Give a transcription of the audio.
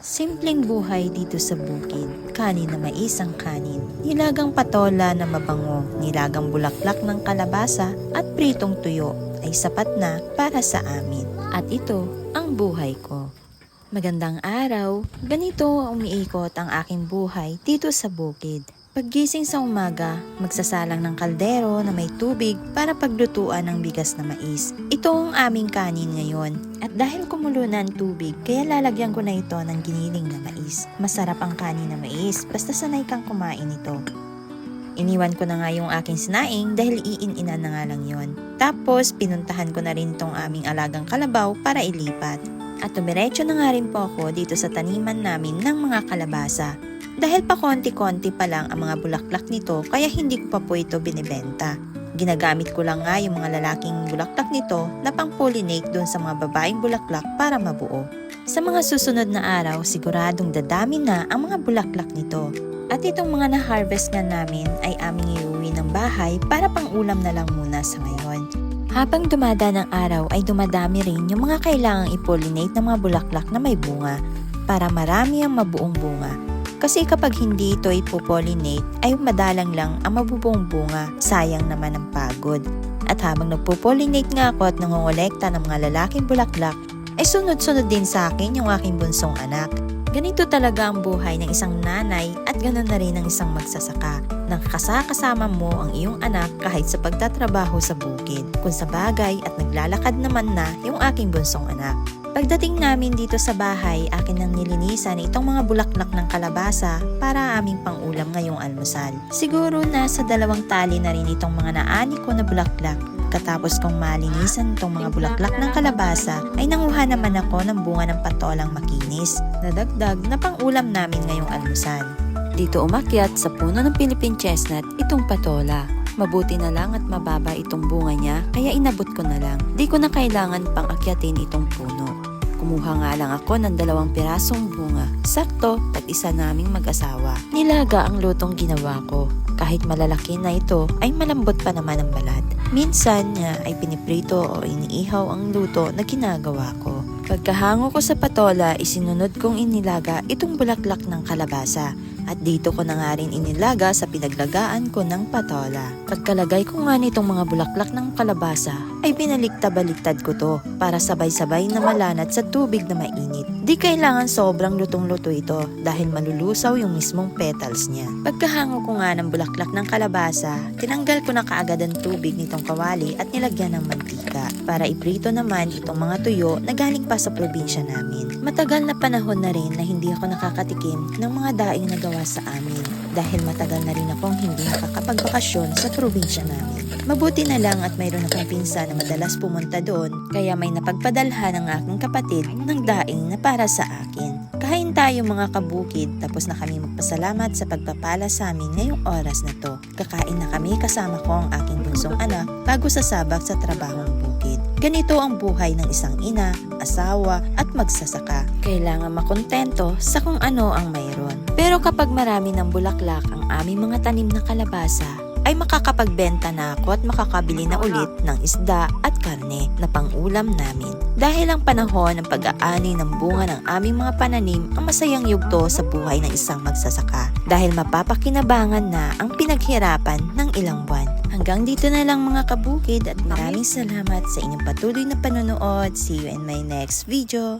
Simpleng buhay dito sa bukid, kanin na mais ang kanin, nilagang patola na mabango, nilagang bulaklak ng kalabasa at pritong tuyo ay sapat na para sa amin. At ito ang buhay ko. Magandang araw, ganito umiikot ang aking buhay dito sa bukid. Paggising sa umaga, magsasalang ng kaldero na may tubig para paglutuan ng bigas na mais. Ito ang aming kanin ngayon. At dahil kumulo na ang tubig, kaya lalagyan ko na ito ng giniling na mais. Masarap ang kanin na mais, basta sanay kang kumain ito. Iniwan ko na nga yung aking sinaing dahil iin-ina na nga lang yon. Tapos pinuntahan ko na rin tong aming alagang kalabaw para ilipat. At tumiretso na nga rin po ako dito sa taniman namin ng mga kalabasa. Dahil pa konti-konti pa lang ang mga bulaklak nito kaya hindi ko pa po ito binibenta. Ginagamit ko lang nga yung mga lalaking bulaklak nito na pang-pollinate doon sa mga babaeng bulaklak para mabuo. Sa mga susunod na araw, siguradong dadami na ang mga bulaklak nito. At itong mga na-harvest nga namin ay aming iuwi ng bahay para pang-ulam na lang muna sa ngayon. Habang dumadaan ang araw ay dumadami rin yung mga kailangang i-pollinate ng mga bulaklak na may bunga para marami ang mabuong bunga. Kasi kapag hindi ito ipopollinate ay madalang lang ang mabubuong bunga, sayang naman ang pagod. At habang nagpo-pollinate nga ako at nangongolekta ng mga lalaking bulaklak, ay sunod-sunod din sa akin yung aking bunsong anak. Ganito talaga ang buhay ng isang nanay at ganoon na rin ng isang magsasaka. Nakakasama mo ang iyong anak kahit sa pagtatrabaho sa bukid. Kung sa bagay at naglalakad naman na yung aking bunsong anak. Pagdating namin dito sa bahay, akin nang nilinisan itong mga bulaklak ng kalabasa para aming pang-ulam ngayong almusal. Siguro nasa 2 tali na rin itong mga naani ko na bulaklak. Katapos kong malinisan itong mga bulaklak ng kalabasa, ay nanguha naman ako ng bunga ng patolang makinis na dagdag na pang-ulam namin ngayong almusal. Dito umakyat sa puno ng Philippine chestnut itong patola. Mabuti na lang at mababa itong bunga niya kaya inabot ko na lang. Di ko na kailangan pang akyatin itong puno. Kumuha nga lang ako ng 2 pirasong bunga. Sakto, tag-isa naming mag-asawa. Nilaga ang lutong ginawa ko. Kahit malalaki na ito, ay malambot pa naman ang balat. Minsan nga ay piniprito o iniihaw ang luto na ginagawa ko. Pagkahango ko sa patola, isinunod kong inilaga itong bulaklak ng kalabasa. At dito ko na nga rin inilaga sa pinaglagaan ko ng patola. Pagkalagay ko nga nitong mga bulaklak ng kalabasa, ay binalikta-baliktad ko to para sabay-sabay na malanat sa tubig na mainit. Di kailangan sobrang lutong-luto ito dahil malulusaw yung mismong petals niya. Pagkahango ko nga ng bulaklak ng kalabasa, tinanggal ko na kaagad ang tubig nitong kawali at nilagyan ng mantika para iprito naman itong mga tuyo na galing pa sa probinsya namin. Matagal na panahon na rin na hindi ako nakakatikim ng mga daing na gawa sa amin dahil matagal na rin akong hindi nakakapagbakasyon sa probinsya namin. Mabuti na lang at mayroon akong pinsan na madalas pumunta doon kaya may napagpadalhan ng aking kapatid ng daing na para sa akin. Kain tayo mga kabukid tapos na kami magpasalamat sa pagpapala sa amin ngayong oras na to. Kakain na kami kasama ko ang aking bunsong anak bago sasabak sa trabahong bukid. Ganito ang buhay ng isang ina, asawa at magsasaka. Kailangan makontento sa kung ano ang mayroon. Pero kapag marami ng bulaklak ang aming mga tanim na kalabasa, ay makakapagbenta na ako at makakabili na ulit ng isda at karne na pang-ulam namin. Dahil ang panahon ng pag-aani ng bunga ng aming mga pananim ang masayang yugto sa buhay ng isang magsasaka. Dahil mapapakinabangan na ang pinaghirapan ng ilang buwan. Hanggang dito na lang mga kabukid at maraming salamat sa inyong patuloy na panonood. See you in my next video.